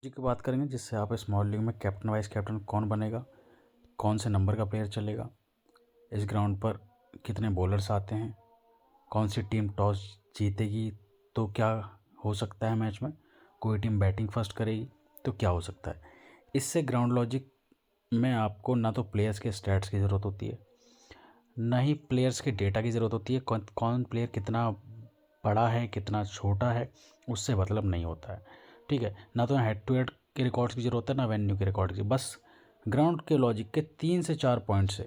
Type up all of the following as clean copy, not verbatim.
जी की बात करेंगे जिससे आप स्मॉल लीग में कैप्टन वाइस कैप्टन कौन बनेगा, कौन से नंबर का प्लेयर चलेगा, इस ग्राउंड पर कितने बॉलर्स आते हैं, कौन सी टीम टॉस जीतेगी तो क्या हो सकता है मैच में, कोई टीम बैटिंग फर्स्ट करेगी तो क्या हो सकता है। इससे ग्राउंड लॉजिक में आपको ना तो प्लेयर्स के स्टैट्स की ज़रूरत होती है, ना ही प्लेयर्स के डेटा की ज़रूरत होती है। कौन कौन प्लेयर कितना बड़ा है कितना छोटा है उससे मतलब नहीं होता है। ठीक है, ना तो हेड टू हेड के रिकॉर्ड्स की ज़रूरत है ना वेन्यू के रिकॉर्ड की। बस ग्राउंड के लॉजिक के 3 से 4 पॉइंट से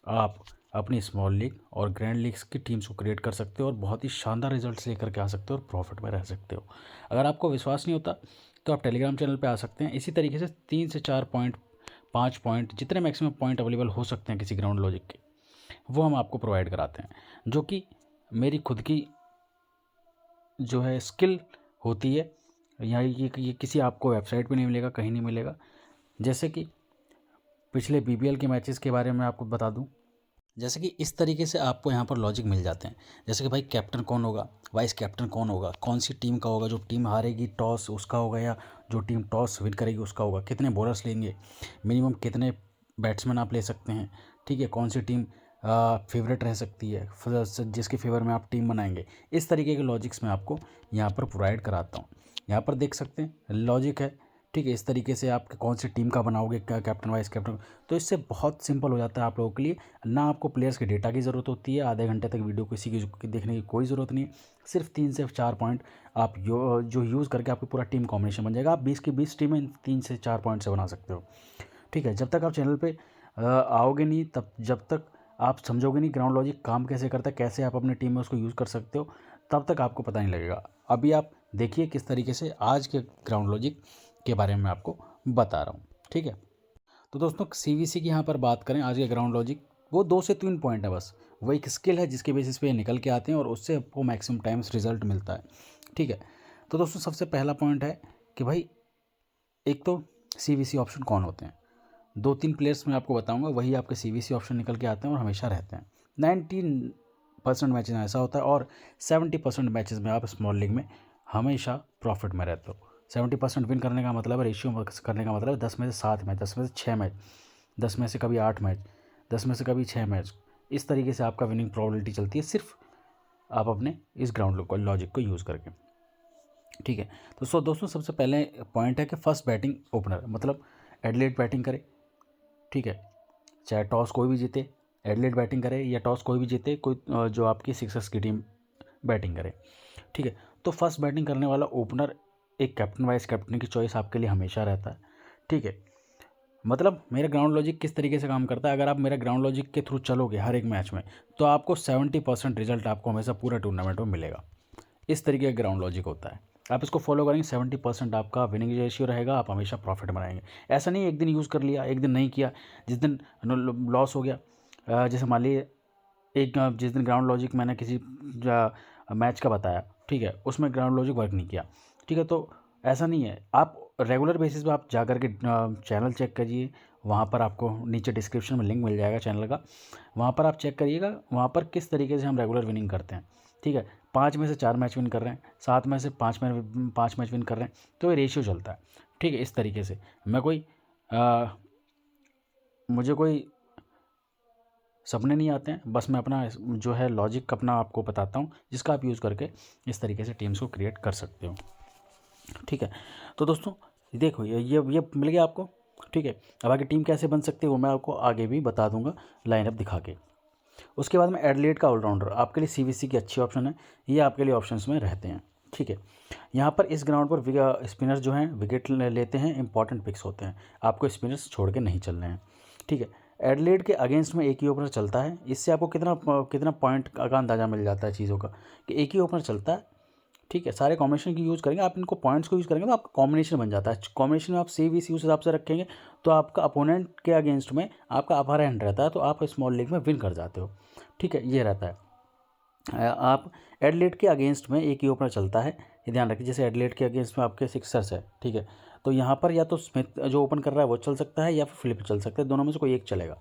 आप अपनी स्मॉल लीग और ग्रैंड लीग्स की टीम्स को क्रिएट कर सकते हो और बहुत ही शानदार रिजल्ट्स लेकर के आ सकते हो और प्रॉफिट में रह सकते हो। अगर आपको विश्वास नहीं होता तो आप टेलीग्राम चैनल पे आ सकते हैं। इसी तरीके से 3 से 4 पॉइंट 5 पॉइंट जितने मैक्सिमम पॉइंट अवेलेबल हो सकते हैं किसी ग्राउंड लॉजिक के, वो हम आपको प्रोवाइड कराते हैं, जो कि मेरी खुद की जो है स्किल होती है। यहाँ ये किसी आपको वेबसाइट पे नहीं मिलेगा, कहीं नहीं मिलेगा। जैसे कि पिछले बीबीएल के मैचेस के बारे में आपको बता दूं, जैसे कि इस तरीके से आपको यहाँ पर लॉजिक मिल जाते हैं। जैसे कि भाई कैप्टन कौन होगा, वाइस कैप्टन कौन होगा, कौन सी टीम का होगा, जो टीम हारेगी टॉस उसका होगा या जो टीम टॉस विन करेगी उसका होगा, कितने बॉलर्स लेंगे, मिनिमम कितने बैट्समैन आप ले सकते हैं। ठीक है, कौन सी टीम फेवरेट रह सकती है जिसके फेवर में आप टीम बनाएंगे। इस तरीके के लॉजिक्स मैं आपको यहाँ पर प्रोवाइड कराता हूँ। यहाँ पर देख सकते हैं लॉजिक है। ठीक है, इस तरीके से आप कौन सी टीम का बनाओगे, क्या कैप्टन वाइस कैप्टन, तो इससे बहुत सिंपल हो जाता है आप लोगों के लिए। ना आपको प्लेयर्स के डेटा की ज़रूरत होती है, आधे घंटे तक वीडियो किसी की देखने की कोई ज़रूरत नहीं है। सिर्फ 3 से 4 पॉइंट आप जो यूज़ करके आपकी पूरा टीम कॉम्बिनेशन बन जाएगा। आप 20 की 20 टीमें 3 से 4 पॉइंट से बना सकते हो। ठीक है, जब तक आप चैनल पे आओगे नहीं, तब जब तक आप समझोगे नहीं ग्राउंड लॉजिक काम कैसे करता है, कैसे आप अपनी टीम में उसको यूज़ कर सकते हो, तब तक आपको पता नहीं लगेगा। अभी आप देखिए किस तरीके से आज के ग्राउंड लॉजिक के बारे में मैं आपको बता रहा हूँ। ठीक है, तो दोस्तों सीवीसी की यहाँ पर बात करें आज के ग्राउंड लॉजिक, वो 2 से 3 पॉइंट है बस। वो एक स्किल है जिसके बेसिस पे ये निकल के आते हैं और उससे आपको मैक्सिमम टाइम्स रिजल्ट मिलता है। ठीक है, तो दोस्तों सबसे पहला पॉइंट है कि भाई एक तो सीवीसी ऑप्शन कौन होते हैं। 2-3 प्लेयर्स मैं आपको बताऊंगा, वही आपके सीवीसी ऑप्शन निकल के आते हैं और हमेशा रहते हैं। 19% मैचेस में ऐसा होता है और 70% मैचेस में आप स्मॉल लीग में हमेशा प्रॉफिट में रहते हो। 70% विन करने का मतलब है, रेशियो करने का मतलब है 10 में से 7 मैच, 10 में से 6 मैच, 10 में से कभी 8 मैच, 10 में से कभी 6 मैच। इस तरीके से आपका विनिंग प्रोबेबिलिटी चलती है सिर्फ आप अपने इस ग्राउंड लॉजिक को यूज़ करके। ठीक है, तो दोस्तों सबसे पहले पॉइंट है कि फर्स्ट बैटिंग ओपनर, मतलब एडलेट बैटिंग करे। ठीक है, चाहे टॉस कोई भी जीते, एडलेट बैटिंग करे या टॉस कोई भी जीते, कोई जो आपकी सिक्सर्स की टीम बैटिंग करे। ठीक है, तो फर्स्ट बैटिंग करने वाला ओपनर एक कैप्टन वाइस कैप्टन की चॉइस आपके लिए हमेशा रहता है। ठीक है, मतलब मेरा ग्राउंड लॉजिक किस तरीके से काम करता है, अगर आप मेरा ग्राउंड लॉजिक के थ्रू चलोगे हर एक मैच में तो आपको 70% रिजल्ट आपको हमेशा पूरा टूर्नामेंट में मिलेगा। इस तरीके का ग्राउंड लॉजिक होता है, आप इसको फॉलो करेंगे 70% आपका विनिंग रेशियो रहेगा, आप हमेशा प्रॉफिट बनाएंगे। ऐसा नहीं एक दिन यूज़ कर लिया एक दिन नहीं किया, जिस दिन लॉस हो गया, जैसे मान लीजिए जिस दिन ग्राउंड लॉजिक मैंने किसी मैच का बताया, ठीक है, उसमें ग्राउंड लॉजिक वर्क नहीं किया। ठीक है, तो ऐसा नहीं है, आप रेगुलर बेसिस पे आप जा कर के चैनल चेक करिए। वहाँ पर आपको नीचे डिस्क्रिप्शन में लिंक मिल जाएगा चैनल का, वहाँ पर आप चेक करिएगा वहाँ पर किस तरीके से हम रेगुलर विनिंग करते हैं। ठीक है, 5 में से 4 मैच विन कर रहे हैं, 7 में से 5 मैच विन कर रहे हैं, तो ये रेशियो चलता है। ठीक है, इस तरीके से मैं कोई मुझे कोई सपने नहीं आते हैं, बस मैं अपना जो है लॉजिक अपना आपको बताता हूँ जिसका आप यूज़ करके इस तरीके से टीम्स को क्रिएट कर सकते हो। ठीक है, तो दोस्तों देखो ये मिल गया आपको। ठीक है, अब आगे टीम कैसे बन सकती है वो मैं आपको आगे भी बता दूंगा लाइनअप दिखा के। उसके बाद में एडलेट का ऑलराउंडर आपके लिए सीवीसी की अच्छी ऑप्शन है, ये आपके लिए ऑप्शंस में रहते हैं। ठीक है, यहाँ पर इस ग्राउंड पर स्पिनर्स जो हैं विकेट लेते हैं, इंपॉर्टेंट पिक्स होते हैं, आपको स्पिनर्स छोड़ के नहीं चलने हैं। ठीक है, एडलेड के अगेंस्ट में एक ही ओपनर चलता है, इससे आपको कितना कितना पॉइंट का अंदाज़ा मिल जाता है चीज़ों का कि एक ही ओपनर चलता है। ठीक है, सारे कॉम्बिनेशन की यूज़ करेंगे आप, इनको पॉइंट्स को यूज़ करेंगे तो आपका कॉम्बिनेशन बन जाता है। कॉम्बिनेशन में आप सी वी सी उस हिसाब से रखेंगे तो आपका अपोनेंट के अगेंस्ट में आपका अपर हैंड रहता है, तो आप स्मॉल लीग में विन कर जाते हो। ठीक है, ये रहता है। आप एडलेट के अगेंस्ट में एक ही ओपनर चलता है, ये ध्यान रखिए। जैसे एडलेट के अगेंस्ट में आपके सिक्सर्स है, ठीक है, तो यहाँ पर या तो स्मिथ जो ओपन कर रहा है वो चल सकता है या फिर फिलिप चल सकता है, दोनों में से कोई एक चलेगा।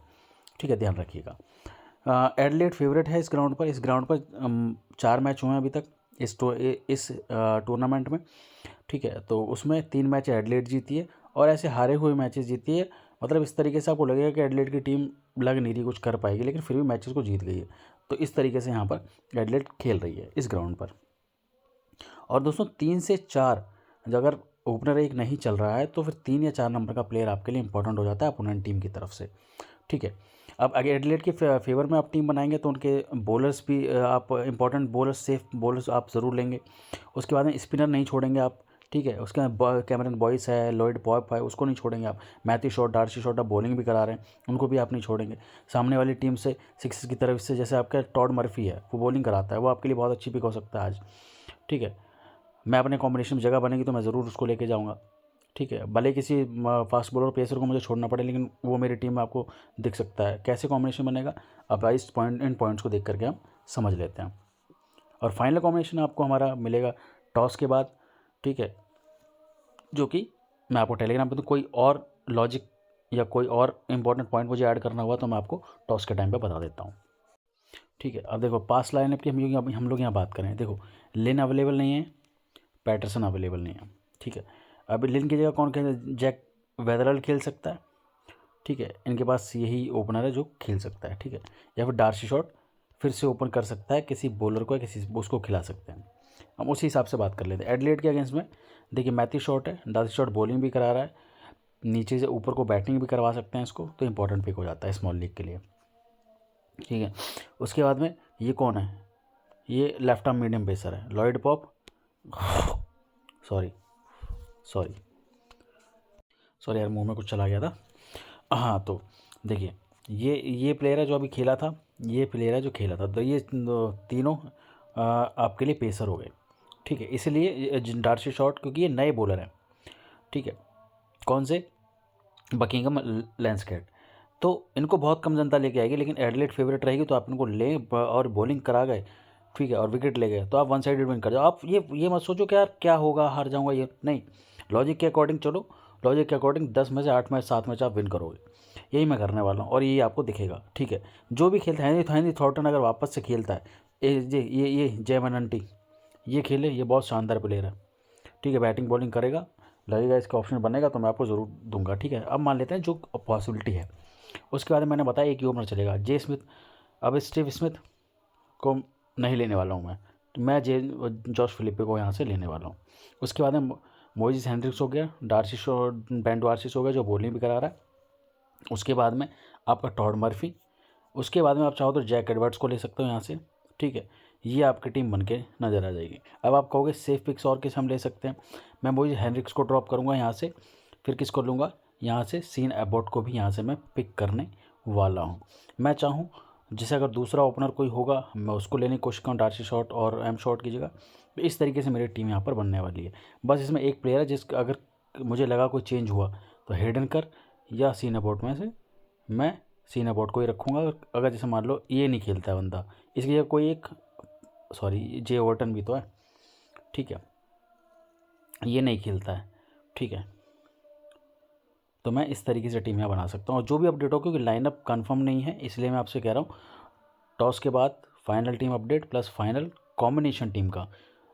ठीक है, ध्यान रखिएगा। एडलेट फेवरेट है इस ग्राउंड पर 4 मैच हुए हैं अभी तक इस टूर्नामेंट में। ठीक है। तो उसमें 3 मैच एडिलेड जीती है और ऐसे हारे हुए मैचेस जीती है। मतलब इस तरीके से आपको लगेगा कि एडिलेड की टीम लग नहीं रही कुछ कर पाएगी, लेकिन फिर भी मैचेस को जीत गई है। तो इस तरीके से यहाँ पर एडिलेड खेल रही है इस ग्राउंड पर। और दोस्तों 3 से 4 अगर ओपनर एक नहीं चल रहा है तो फिर 3 या 4 नंबर का प्लेयर आपके लिए इंपॉर्टेंट हो जाता है अपोनेंट टीम की तरफ से, ठीक है। अब अगर एडिलेड के फेवर में आप टीम बनाएंगे तो उनके बॉलर्स भी आप इंपॉर्टेंट बॉलर्स, सेफ बॉलर्स आप ज़रूर लेंगे। उसके बाद में स्पिनर नहीं छोड़ेंगे आप, ठीक है। उसके बाद कैमरन बॉयस है, लॉयड पॉप है, उसको नहीं छोड़ेंगे आप। मैथ्यू शॉट, डार्सी शॉट आप बॉलिंग भी करा रहे हैं, उनको भी आप नहीं छोड़ेंगे। सामने वाली टीम से सिक्स की तरफ से जैसे आपका टॉड मर्फी है, वो बॉलिंग कराता है, वो आपके लिए बहुत अच्छी पिक हो सकता है आज, ठीक है। मैं अपने कॉम्बिनेशन में जगह बनेगी तो मैं ज़रूर उसको लेके जाऊँगा, ठीक है। भले किसी फास्ट बॉलर पेसर को मुझे छोड़ना पड़े, लेकिन वो मेरी टीम में आपको दिख सकता है। कैसे कॉम्बिनेशन बनेगा, अब इस इन पॉइंट्स को देख करके हम समझ लेते हैं। और फाइनल कॉम्बिनेशन आपको हमारा मिलेगा टॉस के बाद, ठीक है, जो कि मैं आपको टेलीग्राम पे, तो कोई और लॉजिक या कोई और इंपॉर्टेंट पॉइंट मुझे ऐड करना हुआ तो मैं आपको टॉस के टाइम पे बता देता हूँ, ठीक है। अब देखो पास लाइनअप की हम लोग यहाँ बात करें, देखो लिन अवेलेबल नहीं है, पैटरसन अवेलेबल नहीं है, ठीक है। अभी लिन की जगह कौन खेल, जैक वेदरल खेल सकता है, ठीक है। इनके पास यही ओपनर है जो खेल सकता है, ठीक है। या फिर डार्सी शॉट फिर से ओपन कर सकता है, किसी बॉलर को या किसी उसको खिला सकते हैं। हम उसी हिसाब से बात कर लेते हैं। एडिलेड के अगेंस्ट में देखिए मैथ्यू शॉट है, डार्सी शॉट बॉलिंग भी करा रहा है, नीचे से ऊपर को बैटिंग भी करवा सकते हैं इसको, तो इंपॉर्टेंट पिक हो जाता है स्मॉल लीग के लिए, ठीक है। उसके बाद में ये कौन है, ये लेफ्ट आर्म मीडियम पेसर है, Lloyd pop, sorry sorry sorry यार, मुंह में कुछ चला गया था। हाँ, तो देखिए ये प्लेयर है जो अभी खेला था, ये प्लेयर है जो खेला था, तो ये तीनों आपके लिए पेसर हो गए, ठीक है। इसलिए डार्सी शॉट, क्योंकि ये नए बॉलर हैं, ठीक है। कौन से, बकिंगम लैंडस्केट, तो इनको बहुत कम जनता लेके आएगी, लेकिन एडिलेड फेवरेट रहेगी तो आप इनको लें और बॉलिंग करा गए, ठीक है, और विकेट ले गए तो आप वन साइडेड विन कर जाओ। आप ये मत सोचो कि यार क्या होगा, हार जाऊंगा, ये नहीं। लॉजिक के अकॉर्डिंग चलो, लॉजिक के अकॉर्डिंग 10 में से 8 मैच 7 मैच आप विन करोगे, यही मैं करने वाला हूँ और यही आपको दिखेगा, ठीक है। जो भी खेलता है, हैंडी थॉर्टन अगर वापस से खेलता है, ये जय मनंटी ये खेले, ये बहुत शानदार प्लेयर है, ठीक है। बैटिंग बॉलिंग करेगा, लगेगा इसका ऑप्शन बनेगा तो मैं आपको ज़रूर दूंगा, ठीक है। अब मान लेते हैं जो पॉसिबिलिटी है। उसके बाद मैंने बताया एक ही ओपनर चलेगा, जे स्मिथ। अब स्टीव स्मिथ को नहीं लेने वाला हूँ मैं जॉश फिलिपे को यहाँ से लेने वाला हूँ। उसके बाद में मोइसेस हेनरिक्स हो गया, डार्सी शो बेन डार्सिस हो गया जो बॉलिंग भी करा रहा है। उसके बाद में आपका टॉड मर्फी, उसके बाद में आप चाहो तो जैक एडवर्ड्स को ले सकते हो यहाँ से, ठीक है। ये आपकी टीम बन के नज़र आ जाएगी। अब आप कहोगे सेफ पिक्स और किस हम ले सकते हैं, मैं मोइसेस हेनरिक्स को ड्रॉप करूँगा यहाँ से, फिर किसको लूँगा यहाँ से, सीन एबॉट को भी यहाँ से मैं पिक करने वाला हूँ। मैं चाहूँ जैसे अगर दूसरा ओपनर कोई होगा मैं उसको लेने की कोशिश करूँ, डार्सी शॉट और एम शॉट की जगह। तो इस तरीके से मेरी टीम यहाँ पर बनने वाली है। बस इसमें एक प्लेयर है जिसका अगर मुझे लगा कोई चेंज हुआ तो हेडनकर या सीन एबॉट में से मैं सीन एबॉट को ही रखूँगा। अगर जैसे मान लो ये नहीं खेलता है बंदा, इसकी जगह कोई एक, सॉरी जे ओवर्टन भी तो है, ठीक है, ये नहीं खेलता है, ठीक है, तो मैं इस तरीके से टीम यहाँ बना सकता हूँ। और जो भी अपडेट हो, क्योंकि लाइनअप कंफर्म नहीं है इसलिए मैं आपसे कह रहा हूँ टॉस के बाद final team update plus final combination team का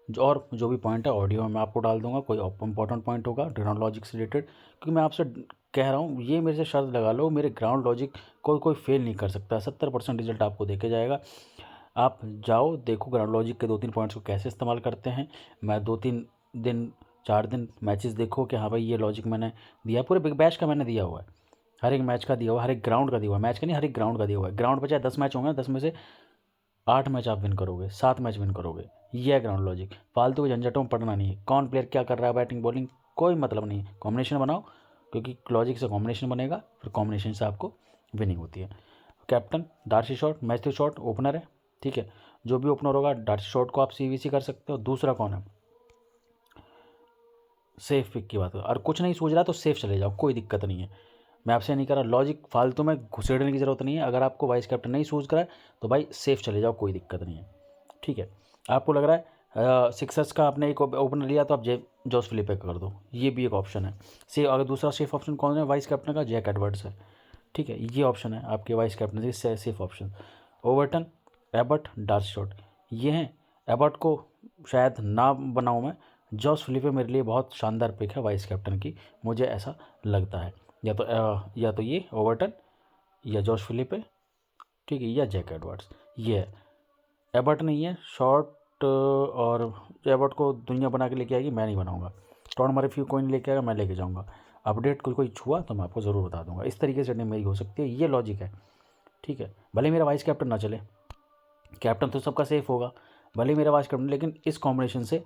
जो भी पॉइंट है ऑडियो में मैं आपको डाल दूंगा। कोई इंपॉर्टेंट पॉइंट होगा ग्राउंड लॉजिक से रिलेटेड, क्योंकि मैं आपसे कह रहा हूँ ये मेरे से शर्त लगा लो, मेरे ग्राउंड लॉजिक कोई फेल नहीं कर सकता। 70% रिजल्ट आपको देके जाएगा। आप जाओ देखो ग्राउंड लॉजिक के 2-3 पॉइंट्स को कैसे इस्तेमाल करते हैं। मैं 2-3 दिन 4 दिन मैचेस देखो कि हाँ भाई ये लॉजिक मैंने दिया, पूरे बिग बैश का मैंने दिया हुआ है, हर एक मैच का दिया हुआ, हर एक ग्राउंड का दिया हुआ है, मैच का नहीं हर एक ग्राउंड का दिया हुआ है। ग्राउंड पर चाहे 10 मैच होंगे, 10 में से 8 मैच आप विन करोगे, 7 मैच विन करोगे, ये है ग्राउंड लॉजिक। फालतू के झंझटों में पड़ना नहीं है, कौन प्लेयर क्या कर रहा है, बैटिंग बॉलिंग कोई मतलब नहीं है। कॉम्बिनेशन बनाओ, क्योंकि लॉजिक से कॉम्बिनेशन बनेगा, फिर कॉम्बिनेशन से आपको विनिंग होती है। Captain Darcy Short, Matthew Short opener है, ठीक है। जो भी ओपनर होगा डार्सी शॉट को आप सीवीसी कर सकते हो। दूसरा कौन है, सेफ पिक की बात करो, और कुछ नहीं सोच रहा तो सेफ चले जाओ, कोई दिक्कत नहीं है। मैं आपसे नहीं कर रहा लॉजिक फालतू में घुसेड़ने की ज़रूरत नहीं है। अगर आपको वाइस कैप्टन नहीं सूझ रहा है तो भाई सेफ चले जाओ, कोई दिक्कत नहीं है, ठीक है। आपको लग रहा है सिक्सर्स का आपने एक ओपनर लिया तो आप जॉस फिलिपे का कर दो, ये भी एक ऑप्शन है। अगर दूसरा सेफ ऑप्शन कौन है वाइस कैप्टन का, जैक एडवर्ड्स है, ठीक है। ये ऑप्शन है आपके वाइस कैप्टन से safe option. Overton, Abbott, Darcy Short ये हैं। एबर्ट को शायद ना बनाऊँ मैं, जॉस फिलिपे मेरे लिए बहुत शानदार पिक है वाइस कैप्टन की, मुझे ऐसा लगता है। या तो ये ओवर्टन या जॉस फिलिपे, ठीक है, या जैक एडवर्ड्स। ये है, एबर्ट नहीं है शॉर्ट, और एबर्ट को दुनिया बना के लेके आएगी, मैं नहीं बनाऊंगा। टॉन मर्फी कोई नहीं लेके आएगा, मैं लेके जाऊंगा। अपडेट कोई छुआ तो मैं आपको ज़रूर बता दूंगा। इस तरीके से टीम मेरी हो सकती है, ये लॉजिक है, ठीक है। भले मेरा वाइस कैप्टन ना चले, कैप्टन तो सबका सेफ होगा, भले मेरा वाइस कैप्टन, लेकिन इस कॉम्बिनेशन से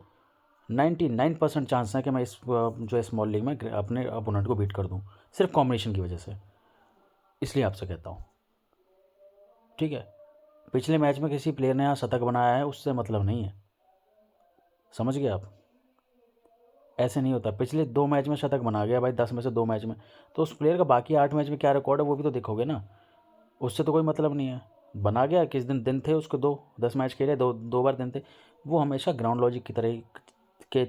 99% चांस है कि मैं इस जो स्मॉल लीग में अपने अपोनेंट को बीट कर दूं, सिर्फ कॉम्बिनेशन की वजह से। इसलिए आपसे कहता हूँ, ठीक है। पिछले मैच में किसी प्लेयर ने यहाँ शतक बनाया है, उससे मतलब नहीं है, समझ गए आप। ऐसे नहीं होता, पिछले 2 मैच में शतक बना गया भाई, 10 में से 2 मैच में, तो उस प्लेयर का बाकी 8 मैच में क्या रिकॉर्ड है वो भी तो देखोगे ना, उससे तो कोई मतलब नहीं है। बना गया, किस दिन थे उसको, 10 मैच खेले, 2 बार दिन थे। वो हमेशा ग्राउंड लॉजिक की तरह के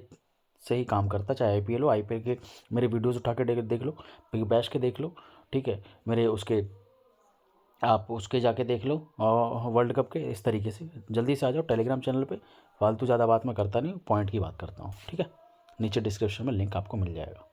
से ही काम करता, चाहे IPL हो, IPL के मेरे वीडियोज़ उठा के देख लो, बिग बैश के देख लो, ठीक है, मेरे उसके आप उसके जाके देख लो वर्ल्ड कप के। इस तरीके से जल्दी से आ जाओ टेलीग्राम चैनल पे, फालतू ज़्यादा बात मैं करता नहीं हूँ, पॉइंट की बात करता हूँ, ठीक है। नीचे डिस्क्रिप्शन में लिंक आपको मिल जाएगा।